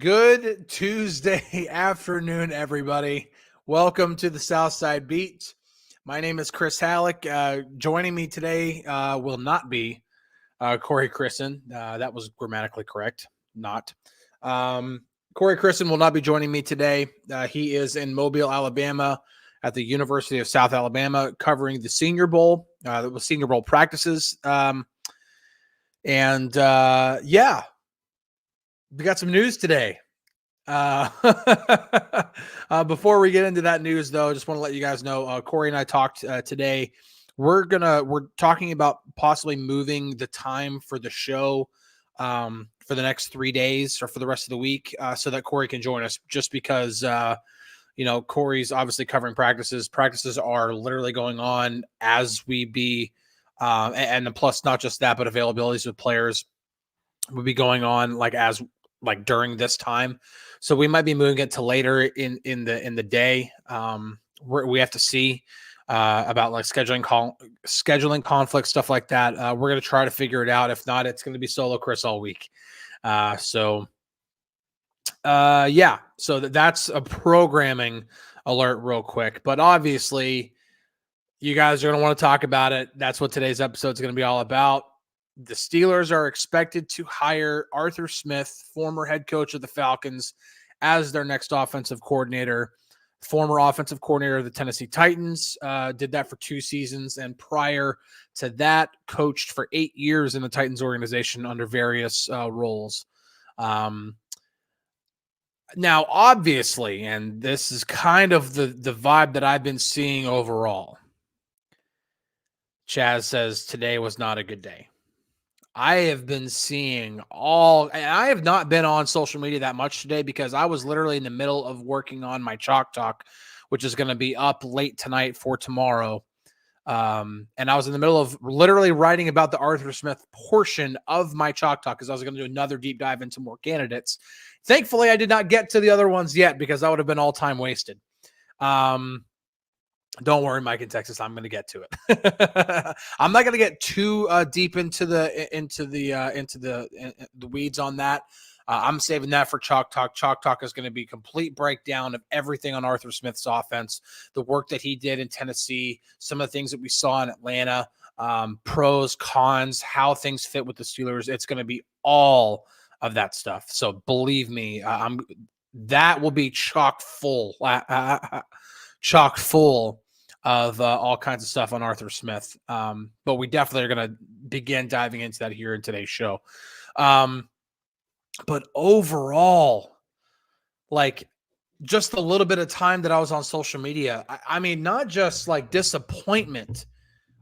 Good Tuesday afternoon, everybody. Welcome to the Southside Beat. My name is Chris Halicke. Joining me today will not be Corey Christen. That was grammatically correct. Not. Corey Christen will not be joining me today. He is in Mobile, Alabama at the University of South Alabama covering the Senior Bowl, the Senior Bowl practices. Yeah, we got some news today. Before we get into that news, though, I just want to let you guys know, Corey and I talked today. We're talking about possibly moving the time for the show for the next 3 days or for the rest of the week so that Corey can join us, just because Corey's obviously covering practices. Practices are literally going on as we be, and plus not just that, but availabilities with players would be going on like during this time. So we might be moving it to later in the day. We have to see about like scheduling conflicts, stuff like that. We're going to try to figure it out. If not, it's going to be solo Chris all week. So that's a programming alert real quick. But obviously, you guys are going to want to talk about it. That's what today's episode is going to be all about. The Steelers are expected to hire Arthur Smith, former head coach of the Falcons, as their next offensive coordinator. Former offensive coordinator of the Tennessee Titans, did that for 2 seasons, and prior to that, coached for 8 years in the Titans organization under various roles. Now, obviously, and this is kind of the vibe that I've been seeing overall, Chaz says today was not a good day. I have been seeing and I have not been on social media that much today because I was literally in the middle of working on my Chalk Talk, which is going to be up late tonight for tomorrow. And I was in the middle of literally writing about the Arthur Smith portion of my Chalk Talk because I was going to do another deep dive into more candidates. Thankfully, I did not get to the other ones yet because that would have been all time wasted. Don't worry, Mike in Texas. I'm going to get to it. I'm not going to get too deep into the weeds on that. I'm saving that for Chalk Talk. Chalk Talk is going to be a complete breakdown of everything on Arthur Smith's offense, the work that he did in Tennessee, some of the things that we saw in Atlanta, pros, cons, how things fit with the Steelers. It's going to be all of that stuff. So believe me, that will be chock full of all kinds of stuff on Arthur Smith. But we definitely are going to begin diving into that here in today's show. But overall, like just a little bit of time that I was on social media, I mean, not just like disappointment.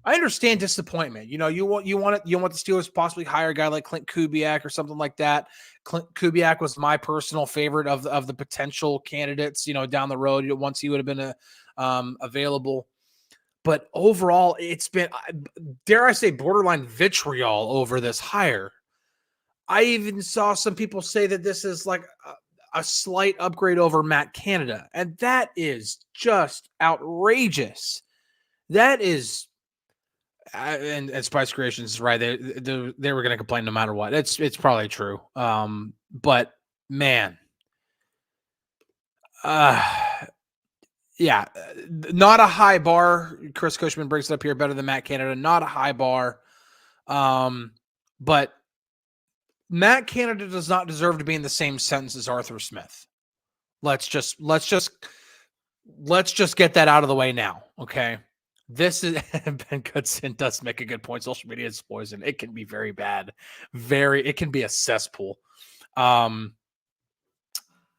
I understand disappointment. You want the Steelers to possibly hire a guy like Clint Kubiak or something like that. Clint Kubiak was my personal favorite of the potential candidates, down the road, once he would have been available. But overall, it's been, dare I say, borderline vitriol over this hire. I even saw some people say that this is like a slight upgrade over Matt Canada, and that is just outrageous. That is, and Spice Creations is right. They were going to complain no matter what. It's probably true. But man, yeah, not a high bar. Chris Cushman brings it up here better than Matt Canada. Not a high bar. But Matt Canada does not deserve to be in the same sentence as Arthur Smith. Let's just get that out of the way now. Okay. This is Ben Goodson does make a good point. Social media is poison. It can be very bad. It can be a cesspool.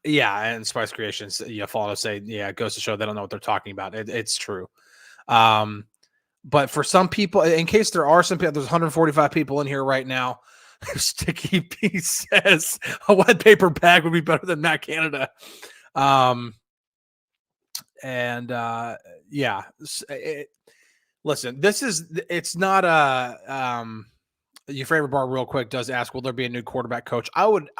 Yeah, and Spice Creations, follow us say, yeah, it goes to show they don't know what they're talking about. It's true. But for some people, in case there are some people, there's 145 people in here right now. Sticky P says a wet paper bag would be better than Matt Canada. Listen, it's not your favorite bar real quick does ask, will there be a new quarterback coach? I would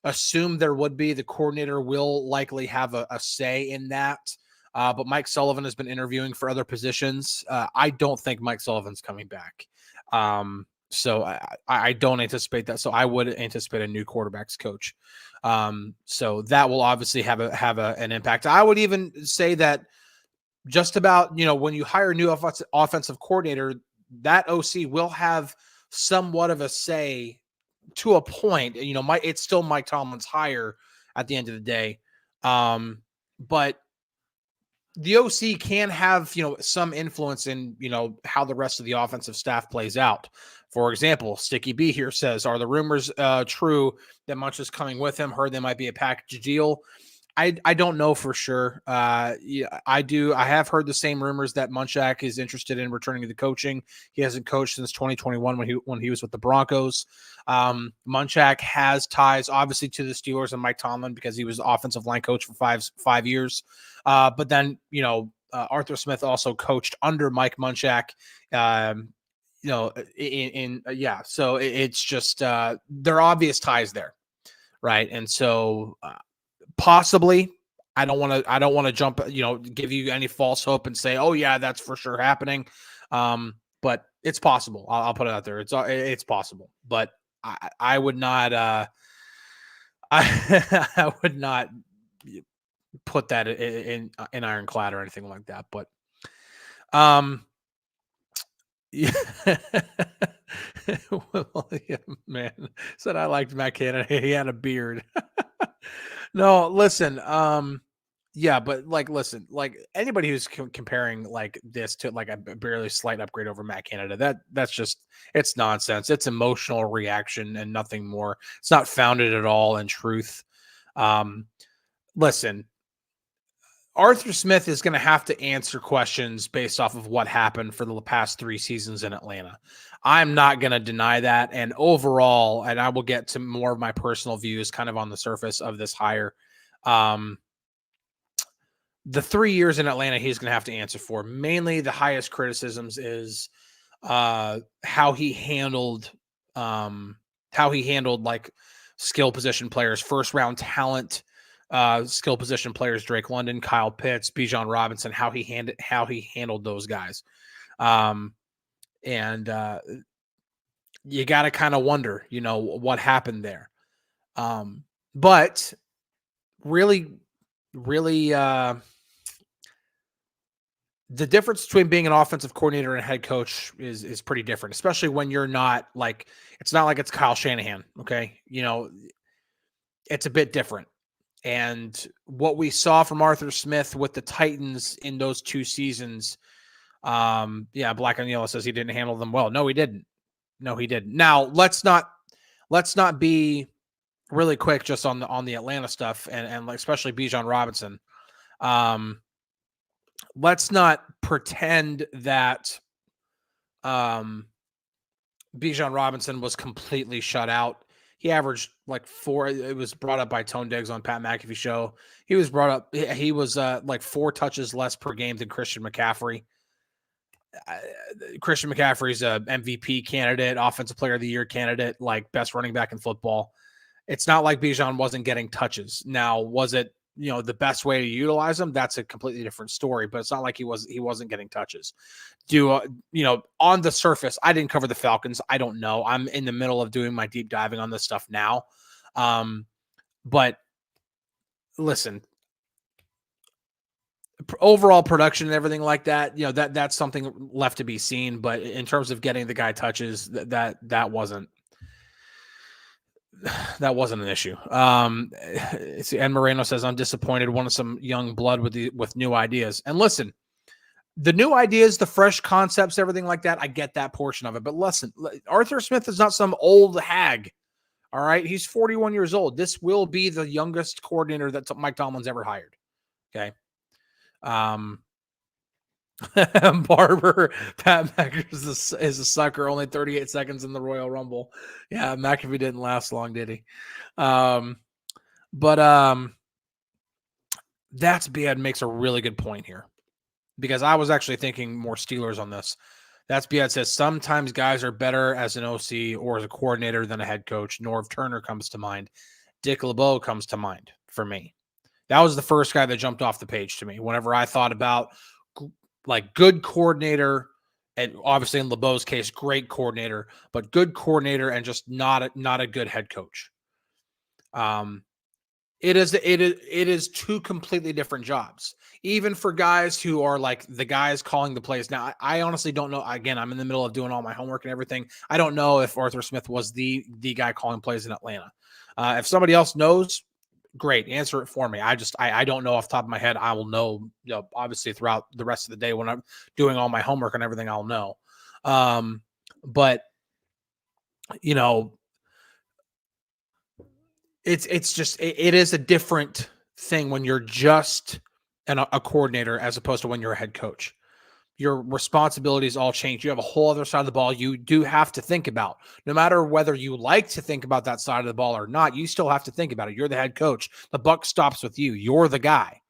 assume there would be. The coordinator will likely have a say in that. But Mike Sullivan has been interviewing for other positions. I don't think Mike Sullivan's coming back. So I don't anticipate that. So I would anticipate a new quarterbacks coach. So that will obviously have an impact. I would even say that just about, when you hire a new offensive coordinator, that OC will have somewhat of a say to a point. It's still Mike Tomlin's hire at the end of the day. But the OC can have, some influence in, how the rest of the offensive staff plays out. For example, Sticky B here says, are the rumors true that Munch is coming with him? Heard they might be a package deal. I don't know for sure. Yeah, I do. I have heard the same rumors that Munchak is interested in returning to the coaching. He hasn't coached since 2021 when he was with the Broncos. Munchak has ties obviously to the Steelers and Mike Tomlin because he was offensive line coach for five years. But then, Arthur Smith also coached under Mike Munchak. So it's just there are obvious ties there, right? And so possibly, I don't want to jump, give you any false hope and say, oh yeah, that's for sure happening. But it's possible. I'll put it out there. It's possible, but I would not. I would not put that in ironclad or anything like that. But yeah. Man said I liked Matt Canada. He had a beard. No, listen. Yeah, but listen, anybody who's comparing this to a barely slight upgrade over Matt Canada, that's just, it's nonsense. It's emotional reaction and nothing more. It's not founded at all in truth. Listen, Arthur Smith is going to have to answer questions based off of what happened for the past 3 seasons in Atlanta. I'm not going to deny that. And overall, and I will get to more of my personal views kind of on the surface of this hire. The 3 years in Atlanta, he's going to have to answer for. Mainly the highest criticisms is how he handled skill position players, first round talent, skill position players, Drake London, Kyle Pitts, Bijan Robinson, how he handled those guys. And you got to kind of wonder, what happened there. But really, the difference between being an offensive coordinator and a head coach is pretty different, especially when you're not it's not like it's Kyle Shanahan. Okay. It's a bit different. And what we saw from Arthur Smith with the Titans in those 2 seasons, Black and Yellow says he didn't handle them well. No, he didn't. Now let's not be really quick just on the Atlanta stuff and especially Bijan Robinson. Let's not pretend that Bijan Robinson was completely shut out. He averaged 4. It was brought up by Tone Diggs on Pat McAfee show. He was 4 touches less per game than Christian McCaffrey. Christian McCaffrey's a MVP candidate, offensive player of the year candidate, best running back in football. It's not like Bijan wasn't getting touches. Now, was it, the best way to utilize him? That's a completely different story, but it's not like he wasn't getting touches. On the surface, I didn't cover the Falcons. I don't know. I'm in the middle of doing my deep diving on this stuff now. But listen, overall production and everything like that, that's something left to be seen. But in terms of getting the guy touches, that wasn't an issue. And Moreno says, I'm disappointed. Wanted some young blood with new ideas. And listen, the new ideas, the fresh concepts, everything like that, I get that portion of it. But listen, Arthur Smith is not some old hag. All right. He's 41 years old. This will be the youngest coordinator that Mike Tomlin's ever hired. Okay. Barber, Pat McAfee is a sucker. Only 38 seconds in the Royal Rumble. Yeah, McAfee didn't last long, did he? That's Biad makes a really good point here, because I was actually thinking more Steelers on this. That's Biad says sometimes guys are better as an OC or as a coordinator than a head coach. Norv Turner comes to mind. Dick LeBeau comes to mind for me. That was the first guy that jumped off the page to me whenever I thought about good coordinator And obviously in LeBeau's case, great coordinator, but good coordinator and just not a good head coach. It is two completely different jobs, even for guys who are like the guys calling the plays. Now, I honestly don't know. Again, I'm in the middle of doing all my homework and everything. I don't know if Arthur Smith was the guy calling plays in Atlanta. If somebody else knows, great, answer it for me. I don't know off the top of my head. I will know, obviously throughout the rest of the day when I'm doing all my homework and everything, I'll know. But it's just, it is a different thing when you're just a coordinator as opposed to when you're a head coach. Your responsibilities all change. You have a whole other side of the ball you do have to think about. No matter whether you like to think about that side of the ball or not, you still have to think about it. You're the head coach. The buck stops with you. You're the guy.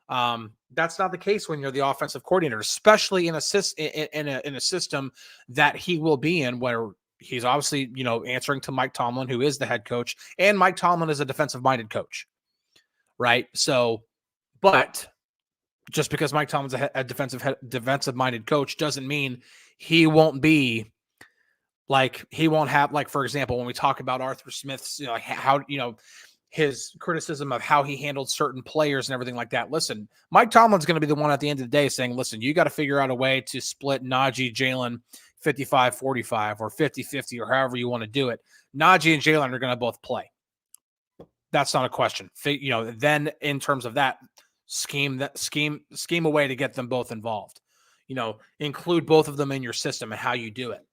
That's not the case when you're the offensive coordinator, especially in a system that he will be in, where he's obviously, answering to Mike Tomlin, who is the head coach, and Mike Tomlin is a defensive-minded coach, right? So, but just because Mike Tomlin's a defensive-minded coach doesn't mean he won't be he won't have, for example, when we talk about Arthur Smith's, how, his criticism of how he handled certain players and everything like that. Listen, Mike Tomlin's going to be the one at the end of the day saying, listen, you got to figure out a way to split Najee, Jalen 55-45 or 50-50 or however you want to do it. Najee and Jalen are going to both play. That's not a question. Then in terms of that, scheme a way to get them both involved. Include both of them in your system and how you do it.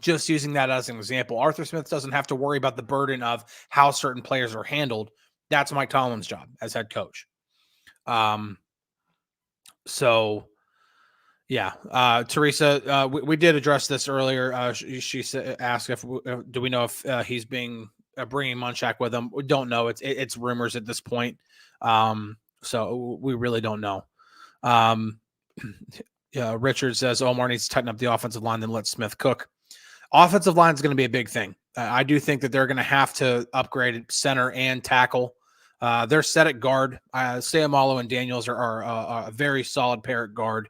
Just using that as an example, Arthur Smith doesn't have to worry about the burden of how certain players are handled. That's Mike Tomlin's job as head coach. So yeah, Teresa, we did address this earlier. She asked if do we know if he's bringing Munchak with him? We don't know. It's rumors at this point. So we really don't know. Richard says Omar needs to tighten up the offensive line, then let Smith cook. Offensive line is going to be a big thing. I do think that they're going to have to upgrade center and tackle. They're set at guard. Sayamalo and Daniels are a very solid pair at guard.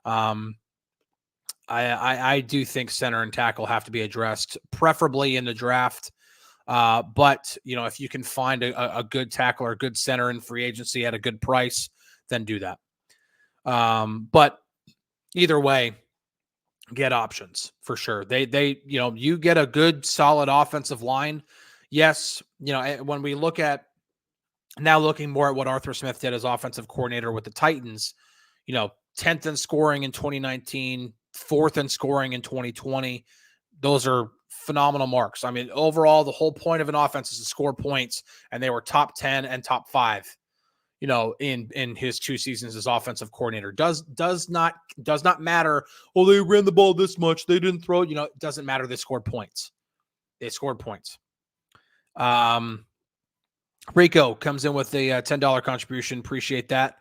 I do think center and tackle have to be addressed, preferably in the draft. But if you can find a good tackle or a good center in free agency at a good price, then do that. But either way, get options for sure. They you get a good solid offensive line. Yes. When we look at now, looking more at what Arthur Smith did as offensive coordinator with the Titans, 10th in scoring in 2019, 4th in scoring in 2020. Those are phenomenal marks. I mean, overall, the whole point of an offense is to score points, and they were top 10 and top 5, in his 2 seasons as offensive coordinator. Does not matter. Oh, they ran the ball this much. They didn't throw it. It doesn't matter. They scored points. Rico comes in with a $10 contribution. Appreciate that.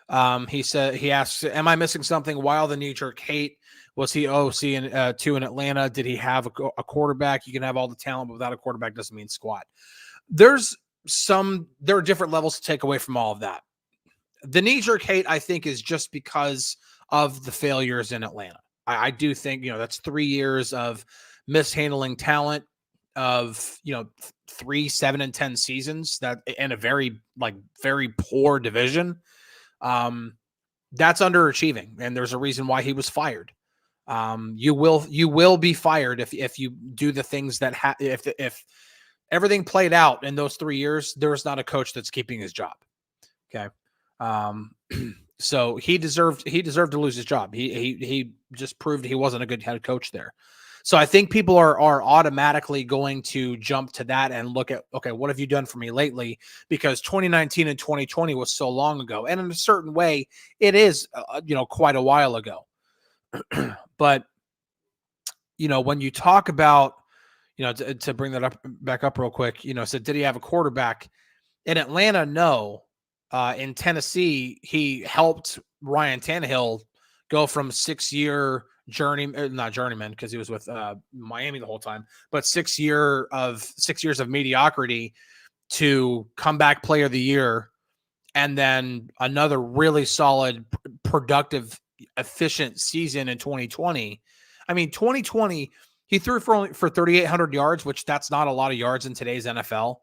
He asks, am I missing something? While the knee-jerk hate, was he OC in Atlanta? Did he have a quarterback? You can have all the talent, but without a quarterback doesn't mean squat. There are different levels to take away from all of that. The knee-jerk hate, I think, is just because of the failures in Atlanta. I do think, that's 3 years of mishandling talent, of 3, 7, and 10 seasons that in a very poor division. That's underachieving, and there's a reason why he was fired. You will be fired if you do the things that if everything played out in those 3 years, there's not a coach that's keeping his job. Okay. So he deserved to lose his job. He just proved he wasn't a good head coach there. So I think people are automatically going to jump to that and look at, okay, what have you done for me lately? Because 2019 and 2020 was so long ago. And in a certain way, it is, quite a while ago. But, when you talk about, to bring that back up real quick, so did he have a quarterback? In Atlanta, no. In Tennessee, he helped Ryan Tannehill go from 6-year not journeyman, because he was with Miami the whole time, but 6 years of mediocrity to comeback player of the year, and then another really solid, productive efficient season in 2020. I mean, 2020, he threw for 3,800 yards, which that's not a lot of yards in today's NFL.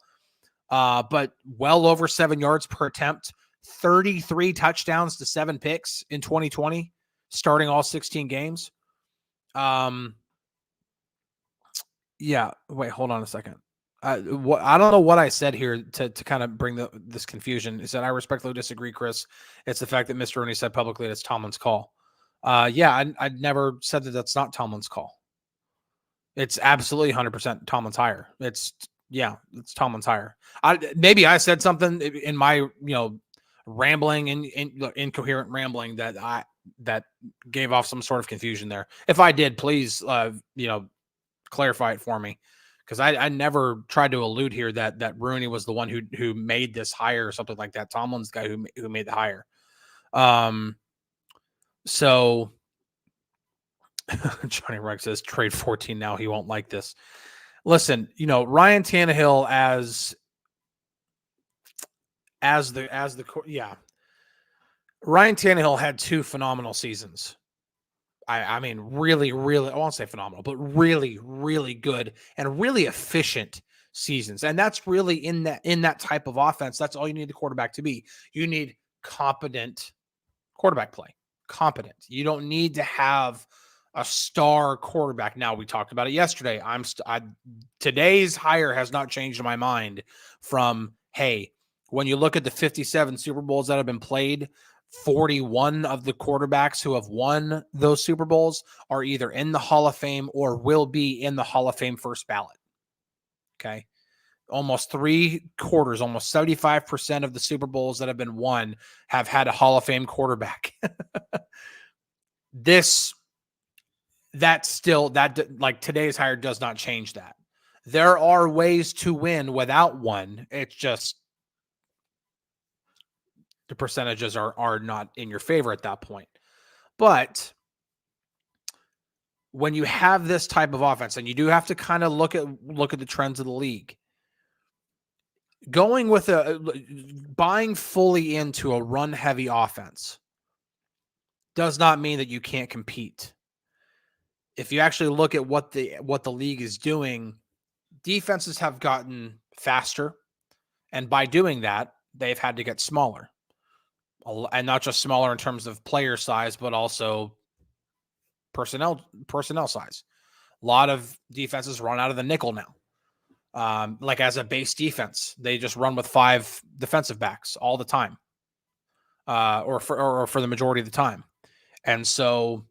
But well over 7 yards per attempt, 33 touchdowns to 7 picks in 2020, starting all 16 games. Yeah. Wait, hold on a second. I don't know what I said here to kind of bring this confusion. Is that I respectfully disagree, Chris. It's the fact that Mr. Rooney said publicly that it's Tomlin's call. Yeah, I never said that that's not Tomlin's call. It's absolutely 100% Tomlin's hire. It's Tomlin's hire. Maybe I said something in my rambling and incoherent rambling that gave off some sort of confusion there. If I did, please clarify it for me, because I never tried to allude here that Rooney was the one who made this hire or something like that. Tomlin's the guy who made the hire. So Johnny Rex says trade 14 now. He won't like this. Listen, Ryan Tannehill Ryan Tannehill had 2 phenomenal seasons. I mean, really, really, I won't say phenomenal, but really, really good and really efficient seasons. And that's really in that type of offense. That's all you need the quarterback to be. You need competent quarterback play. Competent. You don't need to have a star quarterback. Now, we talked about it yesterday. Today's hire has not changed my mind from, hey, when you look at the 57 Super Bowls that have been played, 41 of the quarterbacks who have won those Super Bowls are either in the Hall of Fame or will be in the Hall of Fame first ballot. Okay. Almost 3/4, almost 75% of the Super Bowls that have been won have had a Hall of Fame quarterback. Today's hire does not change that. There are ways to win without one. It's just the percentages are not in your favor at that point. But when you have this type of offense, and you do have to kind of look at the trends of the league, buying fully into a run heavy offense does not mean that you can't compete. If you actually look at what the league is doing, defenses have gotten faster, and by doing that, they've had to get smaller. And not just smaller in terms of player size, but also personnel size. A lot of defenses run out of the nickel now. Like as a base defense, they just run with 5 defensive backs all the time, or for the majority of the time. And so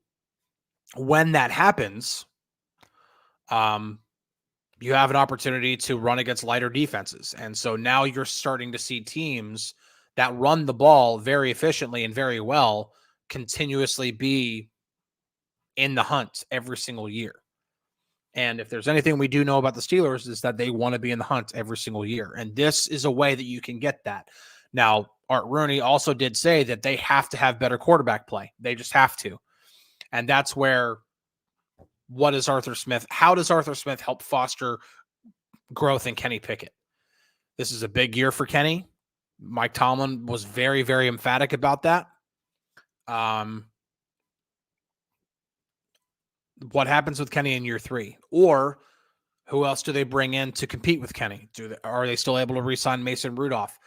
when that happens, you have an opportunity to run against lighter defenses. And so now you're starting to see teams that run the ball very efficiently and very well continuously be in the hunt every single year. And if there's anything we do know about the Steelers, is that they want to be in the hunt every single year. And this is a way that you can get that. Now, Art Rooney also did say that they have to have better quarterback play. They just have to. And that's where, how does Arthur Smith help foster growth in Kenny Pickett? This is a big year for Kenny. Mike Tomlin was very, very emphatic about that. What happens with Kenny in year 3? Or who else do they bring in to compete with Kenny? Are they still able to re-sign Mason Rudolph?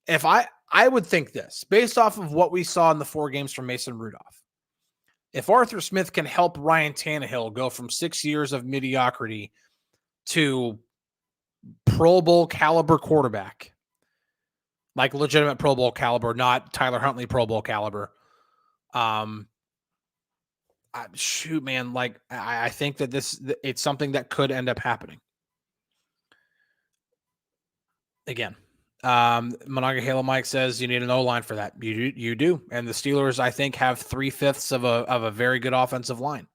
If I would think this, based off of what we saw in the 4 games from Mason Rudolph, if Arthur Smith can help Ryan Tannehill go from 6 years of mediocrity to Pro Bowl caliber quarterback, like legitimate Pro Bowl caliber, not Tyler Huntley Pro Bowl caliber. Shoot, man, like I think that it's something that could end up happening. Again, Monaga Halo Mike says you need an O-line for that. You do. And the Steelers, I think, have 3/5 of a very good offensive line.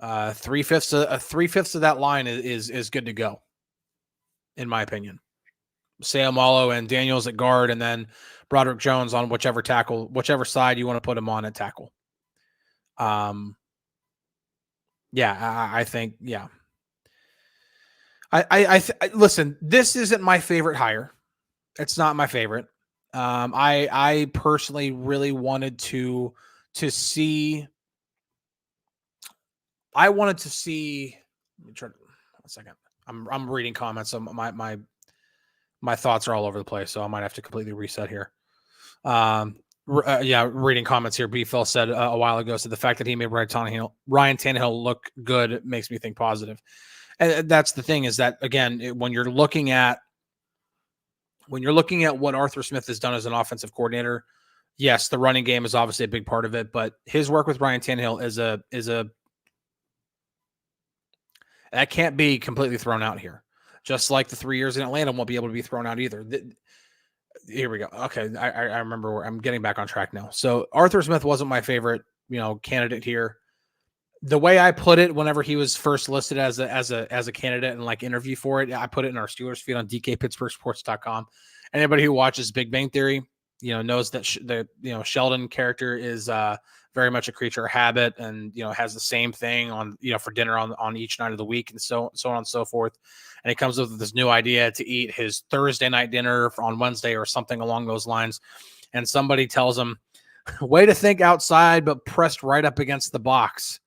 3/5 of that line is good to go, in my opinion. Sayamalo and Daniels at guard, and then Broderick Jones on whichever side you want to put him on at tackle. I think, yeah. Listen, this isn't my favorite hire. It's not my favorite. I personally really wanted to to see. I wanted to see. Let me try. One second. I'm reading comments, so my thoughts are all over the place. So I might have to completely reset here. Reading comments here. B. Phil said a while ago, so the fact that he made Ryan Tannehill look good makes me think positive. And that's the thing, is that, again, when you're looking at what Arthur Smith has done as an offensive coordinator, yes, the running game is obviously a big part of it, but his work with Ryan Tannehill is a that can't be completely thrown out here. Just like the 3 years in Atlanta won't be able to be thrown out either. Here we go. Okay, I remember where I'm getting back on track now. So Arthur Smith wasn't my favorite, candidate here. The way I put it, whenever he was first listed as a candidate and like interview for it, I put it in our Steelers feed on DK Pittsburgh Sports.com. Anybody who watches Big Bang Theory, knows that Sheldon character is very much a creature of habit, and has the same thing on for dinner on each night of the week, and so on and so forth. And he comes up with this new idea to eat his Thursday night dinner on Wednesday or something along those lines. And somebody tells him, way to think outside, but pressed right up against the box.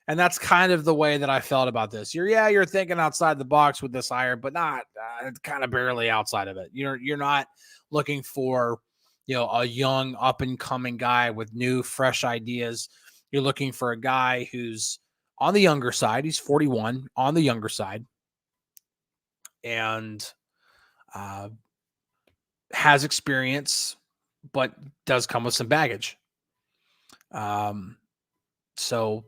And that's kind of the way that I felt about this. You're thinking outside the box with this hire, but not kind of barely outside of it. You're not looking for, a young up and coming guy with new, fresh ideas. You're looking for a guy who's on the younger side. He's 41, on the younger side, and has experience, but does come with some baggage. So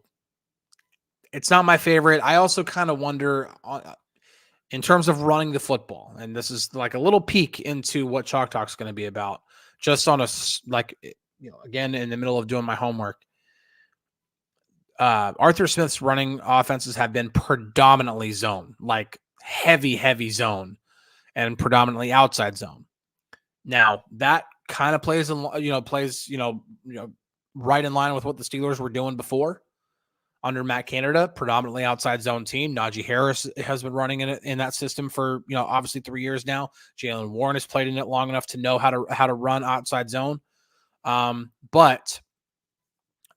it's not my favorite. I also kind of wonder in terms of running the football, and this is like a little peek into what Chalk Talk's going to be about, just on again, in the middle of doing my homework. Arthur Smith's running offenses have been predominantly zone, like heavy zone, and predominantly outside zone. Now that kind of plays right in line with what the Steelers were doing before under Matt Canada, predominantly outside zone team. Najee Harris has been running in that system for, obviously 3 years now. Jaylen Warren has played in it long enough to know how to run outside zone. But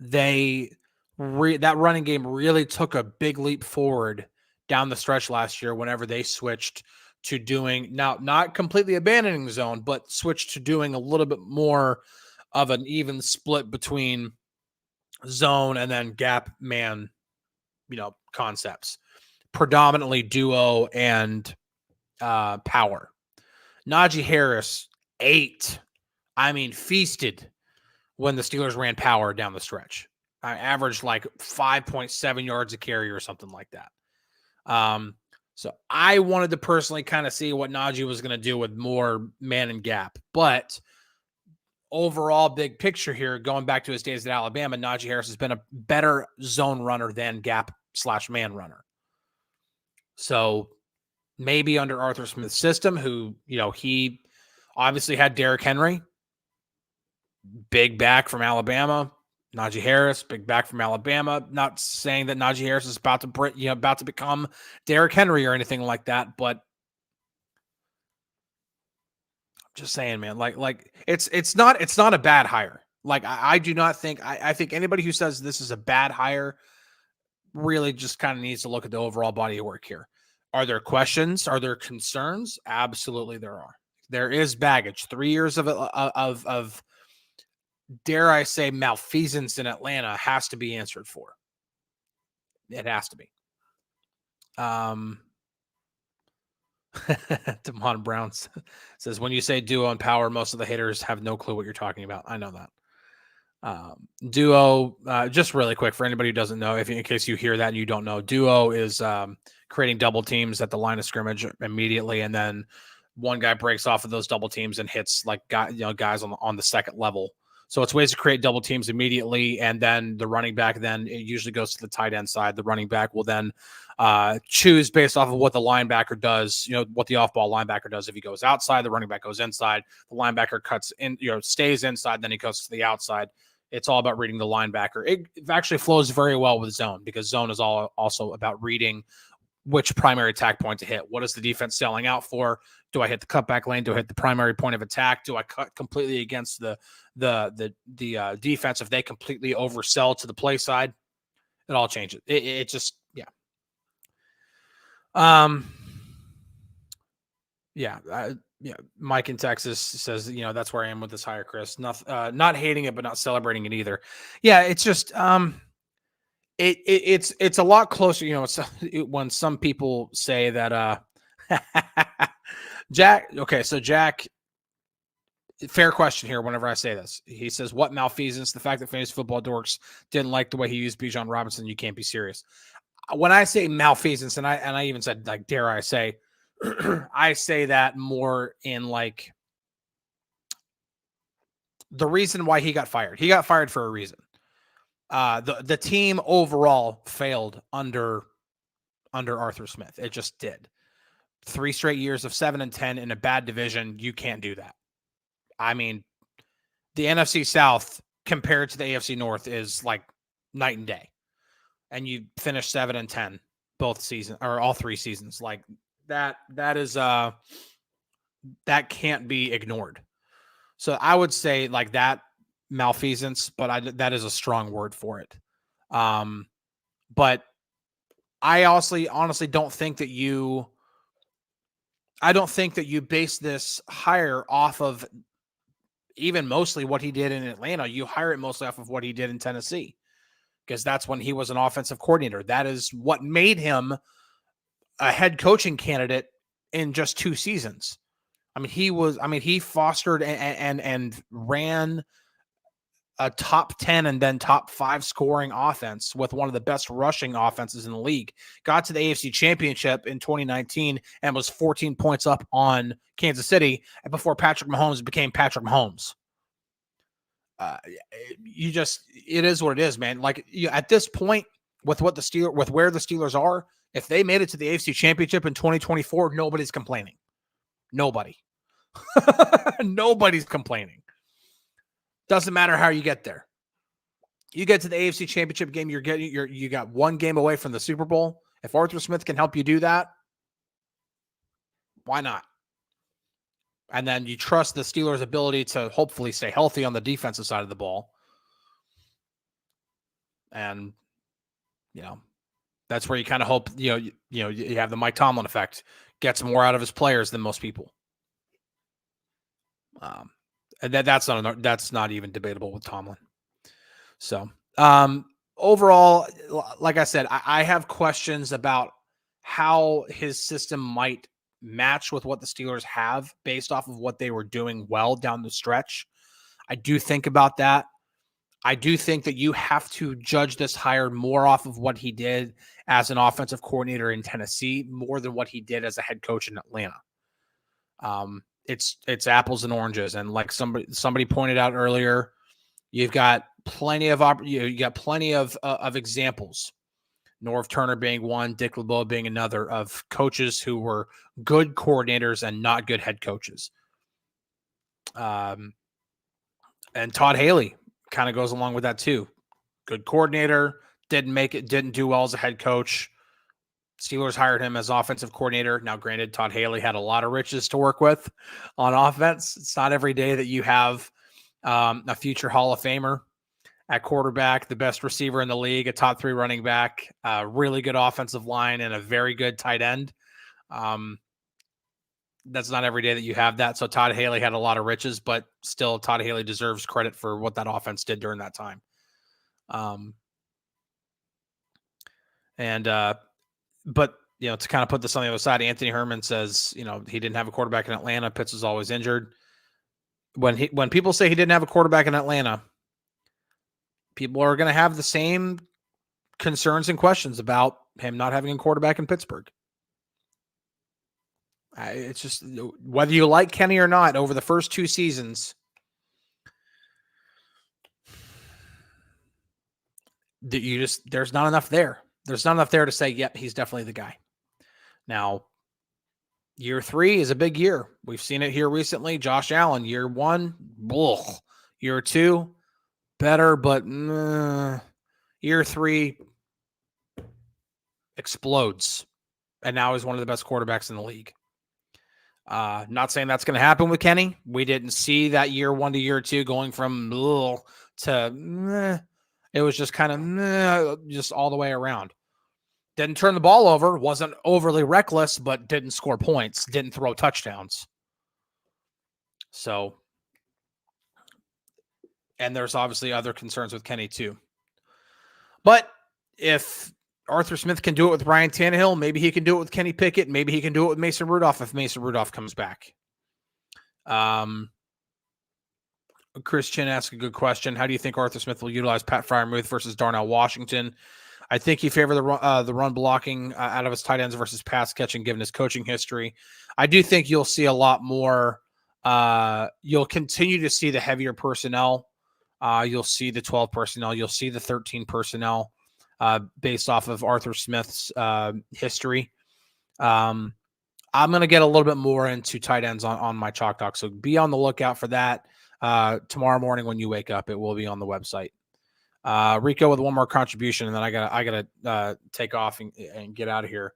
that running game really took a big leap forward down the stretch last year whenever they switched to doing, now not completely abandoning the zone, but switched to doing a little bit more of an even split between zone and then gap man, concepts, predominantly duo and power. Najee Harris feasted when the Steelers ran power down the stretch. I averaged like 5.7 yards a carry or something like that. So I wanted to personally kind of see what Najee was going to do with more man and gap, but overall big picture here, going back to his days at Alabama, Najee Harris has been a better zone runner than gap/man runner. So maybe under Arthur Smith's system, who, he obviously had Derrick Henry, big back from Alabama, Najee Harris, big back from Alabama. Not saying that Najee Harris is about to become Derrick Henry or anything like that, but just saying, man, like it's not a bad hire. Like I do not think, I think anybody who says this is a bad hire really just kind of needs to look at the overall body of work here. Are there questions? Are there concerns? Absolutely there are. There is baggage. 3 years of dare I say malfeasance in Atlanta has to be answered for. It has to be. Damon Brown says, when you say duo and power, most of the haters have no clue what you're talking about. I know that. Duo, just really quick for anybody who doesn't know, in case you hear that and you don't know, duo is creating double teams at the line of scrimmage immediately, and then one guy breaks off of those double teams and hits guys on the second level. So it's ways to create double teams immediately, and then the running back, then it usually goes to the tight end side. The running back will then choose based off of what the linebacker does, what the off-ball linebacker does. If he goes outside, the running back goes inside. The linebacker cuts in, stays inside, then he goes to the outside. It's all about reading the linebacker. It actually flows very well with zone, because zone is also about reading which primary attack point to hit. What is the defense selling out for? Do I hit the cutback lane? Do I hit the primary point of attack? Do I cut completely against the defense if they completely oversell to the play side? It all changes. It just, yeah. Yeah. Mike in Texas says, that's where I am with this hire, Chris. Not hating it, but not celebrating it either. Yeah, it's just it's a lot closer. When some people say that Jack. Okay, so Jack. Fair question here. Whenever I say this, he says, "What malfeasance? The fact that fantasy football dorks didn't like the way he used Bijan Robinson. You can't be serious." When I say malfeasance, and I even said, like, dare I say, I say that more in like the reason why he got fired. He got fired for a reason. The team overall failed under Arthur Smith. It just did. 3 straight years of 7-10 in a bad division. You can't do that. I mean, the NFC South compared to the AFC North is like night and day. And you finish 7-10 both seasons, or all 3 seasons. Like that is that can't be ignored. So I would say like that malfeasance, but that is a strong word for it. But I honestly don't think that you base this hire off of even mostly what he did in Atlanta. You hire it mostly off of what he did in Tennessee, because that's when he was an offensive coordinator. That is what made him a head coaching candidate in just 2 seasons. He fostered and ran a top 10 and then top 5 scoring offense with one of the best rushing offenses in the league. Got to the AFC Championship in 2019 and was 14 points up on Kansas City before Patrick Mahomes became Patrick Mahomes. It is what it is, man. Like, at this point, with where the Steelers are, if they made it to the AFC Championship in 2024, nobody's complaining. Nobody. Nobody's complaining. Doesn't matter how you get there. You get to the AFC Championship game, you got 1 game away from the Super Bowl. If Arthur Smith can help you do that, why not? And then you trust the Steelers' ability to hopefully stay healthy on the defensive side of the ball. And that's where you kind of hope, you have the Mike Tomlin effect, gets more out of his players than most people. And that's not even debatable with Tomlin. So, overall, like I said, I have questions about how his system might match with what the Steelers have based off of what they were doing well down the stretch. I do think about that. I do think that you have to judge this hire more off of what he did as an offensive coordinator in Tennessee more than what he did as a head coach in Atlanta. It's apples and oranges, and like somebody pointed out earlier, you've got plenty of examples. Norv Turner being one, Dick LeBeau being another, of coaches who were good coordinators and not good head coaches. And Todd Haley kind of goes along with that too. Good coordinator, didn't do well as a head coach. Steelers hired him as offensive coordinator. Now, granted, Todd Haley had a lot of riches to work with on offense. It's not every day that you have a future Hall of Famer at quarterback, the best receiver in the league, a top 3 running back, a really good offensive line, and a very good tight end. That's not every day that you have that. So Todd Haley had a lot of riches, but still Todd Haley deserves credit for what that offense did during that time. But, to kind of put this on the other side, Anthony Herman says, he didn't have a quarterback in Atlanta. Pitts was always injured. When people say he didn't have a quarterback in Atlanta, people are going to have the same concerns and questions about him not having a quarterback in Pittsburgh. It's just, whether you like Kenny or not, over the first 2 seasons, there's not enough there. There's not enough there to say, yep, he's definitely the guy. Now, year 3 is a big year. We've seen it here recently. Josh Allen, year 1, ugh. Year 2, better, but year 3 explodes. and now he's one of the best quarterbacks in the league. Not saying that's going to happen with Kenny. We didn't see that year 1 to year 2 going from to meh. It was just kind of meh, just all the way around. Didn't turn the ball over, wasn't overly reckless, but didn't score points, didn't throw touchdowns. So, and there's obviously other concerns with Kenny too. But if Arthur Smith can do it with Ryan Tannehill, maybe he can do it with Kenny Pickett. Maybe he can do it with Mason Rudolph if Mason Rudolph comes back. Chris Chin asked a good question. How do you think Arthur Smith will utilize Pat Freiermuth versus Darnell Washington? I think he favored the run blocking out of his tight ends versus pass catching, given his coaching history. I do think you'll see a lot more. You'll continue to see the heavier personnel. You'll see the 12 personnel. You'll see the 13 personnel based off of Arthur Smith's history. I'm going to get a little bit more into tight ends on my Chalk Talk, so be on the lookout for that tomorrow morning when you wake up. It will be on the website. Rico with one more contribution, and then I gotta take off and get out of here.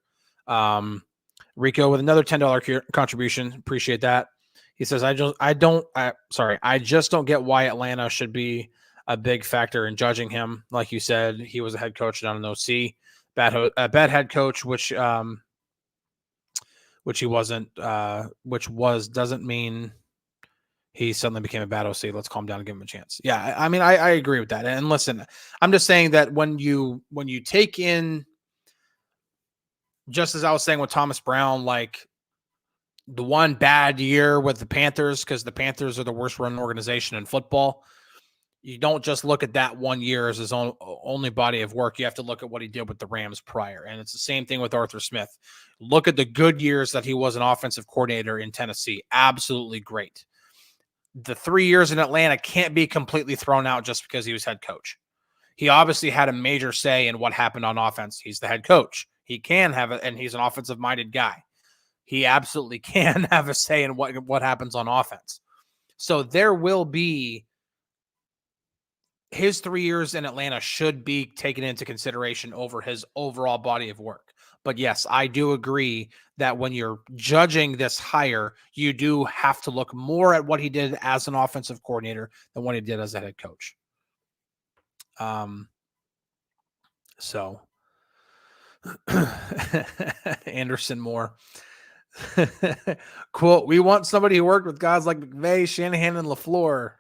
Rico with another $10 contribution. Appreciate that. He says, I just don't get why Atlanta should be a big factor in judging him. Like you said, he was a head coach, not an OC. Bad head coach, which he wasn't, doesn't mean he suddenly became a bad OC. Let's calm down and give him a chance. Yeah, I mean, I agree with that. And listen, I'm just saying that when you take in, just as I was saying with Thomas Brown, like the one bad year with the Panthers, because the Panthers are the worst run organization in football, you don't just look at that 1 year as his only body of work. You have to look at what he did with the Rams prior. And it's the same thing with Arthur Smith. Look at the good years that he was an offensive coordinator in Tennessee. Absolutely great. The 3 years in Atlanta can't be completely thrown out just because he was head coach. He obviously had a major say in what happened on offense. He's the head coach. He can have it, and he's an offensive-minded guy. He absolutely can have a say in what happens on offense. So there will be his 3 years in Atlanta should be taken into consideration over his overall body of work. But yes, I do agree that when you're judging this hire, you do have to look more at what he did as an offensive coordinator than what he did as a head coach. So Anderson Moore. Quote, we want somebody who worked with guys like McVay, Shanahan, and LaFleur.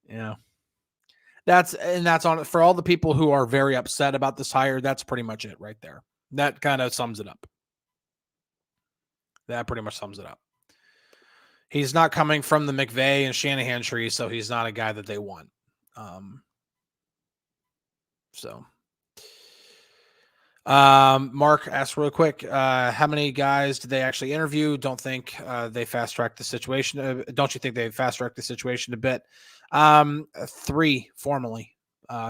Yeah. That's on it for all the people who are very upset about this hire. That's pretty much it right there. That kind of sums it up. That pretty much sums it up. He's not coming from the McVay and Shanahan tree, so he's not a guy that they want. Mark asked real quick, how many guys did they actually interview? Don't think they fast-tracked the situation. Don't you think they fast-tracked the situation a bit? 3 formally.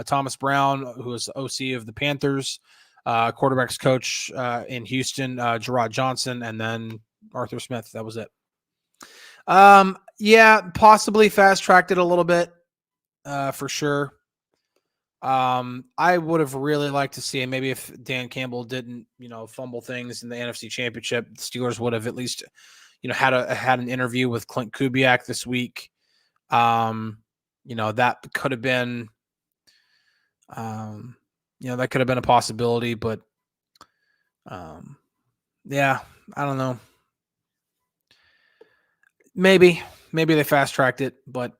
Thomas Brown, who is the OC of the Panthers, quarterbacks coach in Houston, Gerard Johnson, and then Arthur Smith. That was it. Yeah, possibly fast-tracked it a little bit, for sure. I would have really liked to see, maybe if Dan Campbell didn't, fumble things in the NFC Championship, the Steelers would have at least, had an interview with Clint Kubiak this week. That could have been, that could have been a possibility, but, yeah, I don't know. Maybe they fast tracked it, but,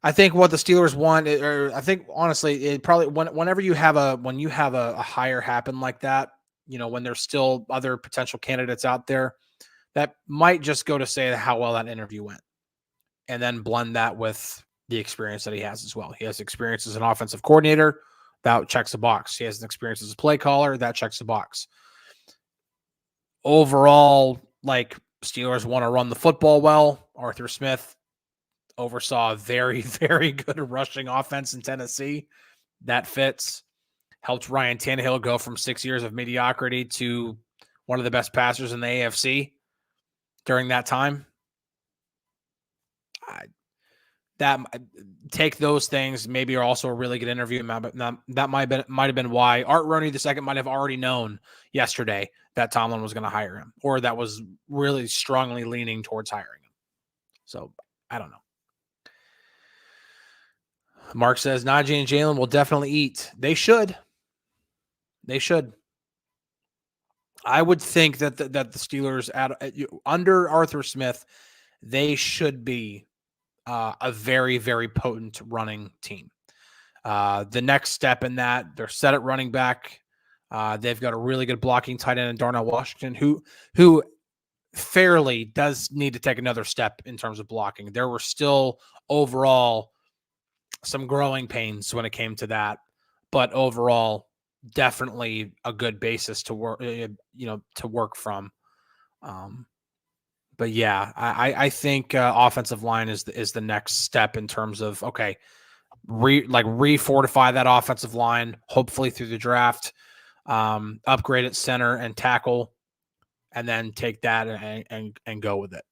I think what the Steelers want, or I think honestly, it probably whenever you have a hire happen like that, when there's still other potential candidates out there, that might just go to say how well that interview went, and then blend that with the experience that he has as well. He has experience as an offensive coordinator, that checks a box. He has an experience as a play caller, that checks a box. Overall, like, Steelers want to run the football well. Arthur Smith oversaw a very, very good rushing offense in Tennessee. That fits. Helped Ryan Tannehill go from 6 years of mediocrity to one of the best passers in the AFC during that time. that take those things maybe are also a really good interview. That might have been why Art Rooney II might have already known yesterday that Tomlin was going to hire him, or that was really strongly leaning towards hiring him. So I don't know. Mark says Najee and Jalen will definitely eat. They should. They should. I would think that the Steelers under Arthur Smith, they should be a very, very potent running team. The next step in that, they're set at running back. They've got a really good blocking tight end in Darnell Washington, who fairly does need to take another step in terms of blocking. There were still overall some growing pains when it came to that, but overall, definitely a good basis to work, to work from. But yeah, I think offensive line is the next step in terms of, okay, re-fortify that offensive line, hopefully through the draft, upgrade at center and tackle, and then take that and go with it.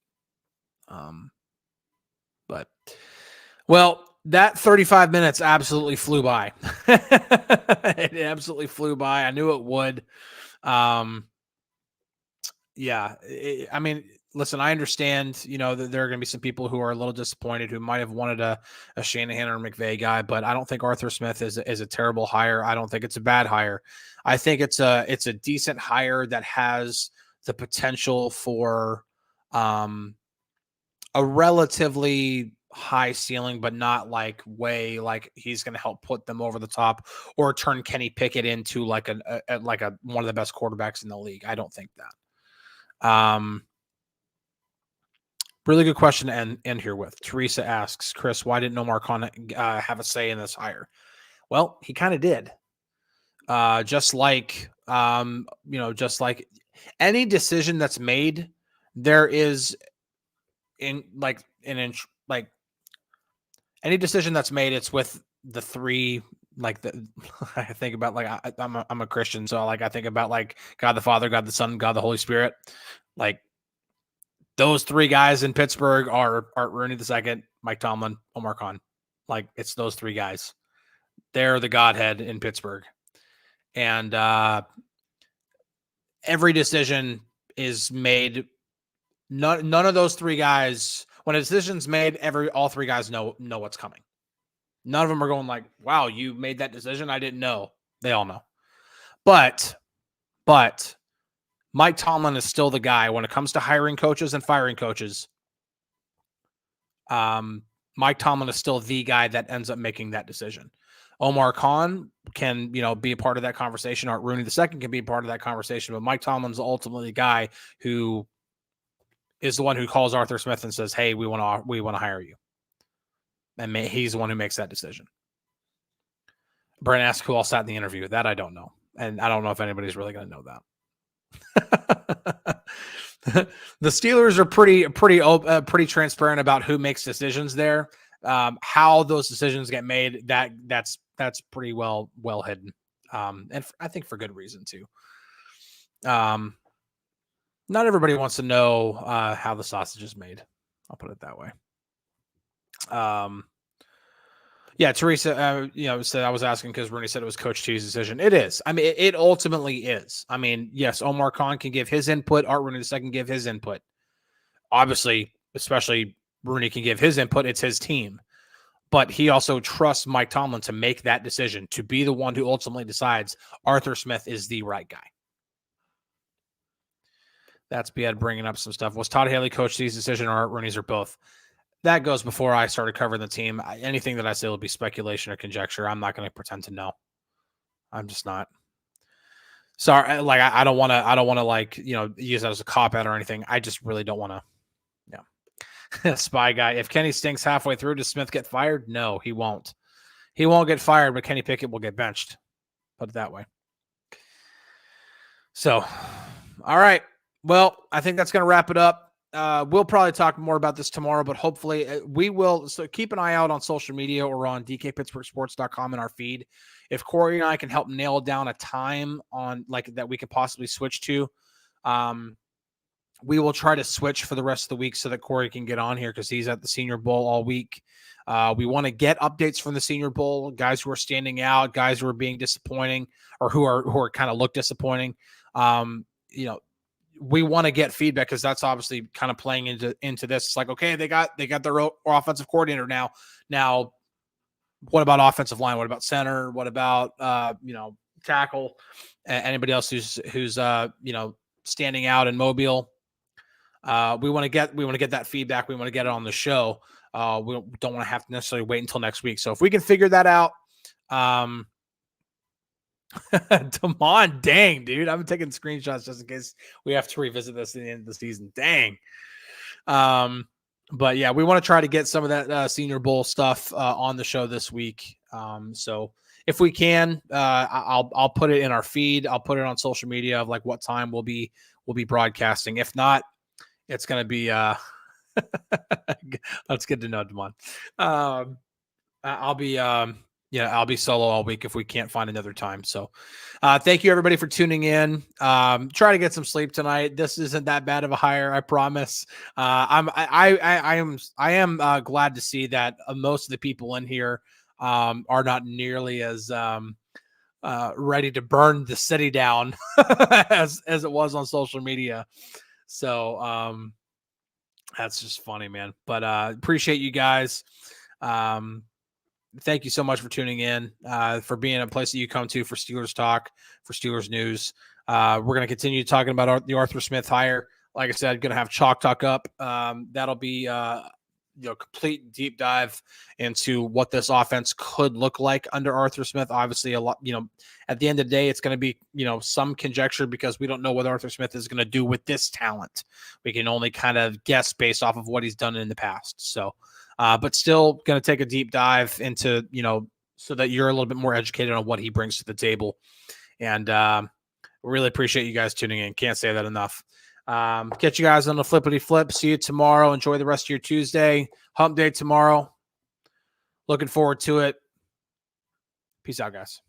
Well, that 35 minutes absolutely flew by. It absolutely flew by. I knew it would. Listen, I understand, that there are going to be some people who are a little disappointed who might have wanted a Shanahan or McVay guy, but I don't think Arthur Smith is a terrible hire. I don't think it's a bad hire. I think it's a decent hire that has the potential for a relatively high ceiling, but not like way like he's going to help put them over the top or turn Kenny Pickett into like one of the best quarterbacks in the league. I don't think that. Really good question to end here with. Teresa asks, Chris, why didn't Omar Khan have a say in this hire? Well, he kind of did. Just like any decision that's made, there is any decision that's made, it's with the three, I think about, I'm a Christian. So I think about God the Father, God the Son, God the Holy Spirit. Those three guys in Pittsburgh are Art Rooney II, Mike Tomlin, Omar Khan. It's those three guys. They're the Godhead in Pittsburgh. And every decision is made. None of those three guys, when a decision's made, all three guys know what's coming. None of them are going wow, you made that decision? I didn't know. They all know. But Mike Tomlin is still the guy when it comes to hiring coaches and firing coaches. Mike Tomlin is still the guy that ends up making that decision. Omar Khan can, be a part of that conversation. Art Rooney II can be a part of that conversation, but Mike Tomlin's ultimately the guy who is the one who calls Arthur Smith and says, "Hey, we want to hire you," and he's the one who makes that decision. Brent asked who all sat in the interview. That I don't know, and I don't know if anybody's really going to know that. The Steelers are pretty transparent about who makes decisions there. How those decisions get made, that's pretty well hidden, and I think for good reason too. Not everybody wants to know how the sausage is made. I'll put it that way. Yeah, Teresa, said I was asking because Rooney said it was Coach T's decision. It is. I mean, it ultimately is. I mean, yes, Omar Khan can give his input. Art Rooney II can give his input. Obviously, especially Rooney can give his input. It's his team. But he also trusts Mike Tomlin to make that decision, to be the one who ultimately decides Arthur Smith is the right guy. That's Bied bringing up some stuff. Was Todd Haley Coach T's decision or Art Rooney's or both? That goes before I started covering the team. Anything that I say will be speculation or conjecture. I'm not going to pretend to know. I'm just not. Sorry, I don't want to use that as a cop out or anything. I just really don't want to. Yeah. Spy guy. If Kenny stinks halfway through, does Smith get fired? No, he won't. He won't get fired, but Kenny Pickett will get benched. Put it that way. So, all right. Well, I think that's going to wrap it up. We'll probably talk more about this tomorrow, but hopefully we will. So keep an eye out on social media or on DKPittsburghSports.com in our feed. If Corey and I can help nail down a time on that we could possibly switch to, We will try to switch for the rest of the week so that Corey can get on here because he's at the Senior Bowl all week. We want to get updates from the Senior Bowl, guys who are standing out, guys who are being disappointing, or who are kind of look disappointing. We want to get feedback because that's obviously kind of playing into this. It's like, okay, they got their offensive coordinator now. Now, what about offensive line? What about center? What about tackle? Anybody else who's standing out in Mobile? We want to get that feedback. We want to get it on the show. We don't want to have to necessarily wait until next week. So if we can figure that out, Damon, dang, dude, I'm taking screenshots just in case we have to revisit this at the end of the season. Dang. But yeah, we want to try to get some of that Senior Bowl stuff on the show this week. So if we can, I'll put it in our feed. I'll put it on social media of like what time we'll be broadcasting. If not, it's going to be that's good to know, Damon. I'll be solo all week if we can't find another time. So thank you everybody for tuning in. Try to get some sleep tonight. This isn't that bad of a hire, I promise. I am glad to see that most of the people in here are not nearly as ready to burn the city down as it was on social media. So that's just funny, man. But appreciate you guys. Thank you so much for tuning in, for being a place that you come to for Steelers talk, for Steelers news. We're going to continue talking about the Arthur Smith hire. Like I said, going to have Chalk Talk up. That'll be complete deep dive into what this offense could look like under Arthur Smith. Obviously, a lot. At the end of the day, it's going to be some conjecture because we don't know what Arthur Smith is going to do with this talent. We can only kind of guess based off of what he's done in the past. So. But still going to take a deep dive into, so that you're a little bit more educated on what he brings to the table. And really appreciate you guys tuning in. Can't say that enough. Catch you guys on the flippity flip. See you tomorrow. Enjoy the rest of your Tuesday. Hump day tomorrow. Looking forward to it. Peace out, guys.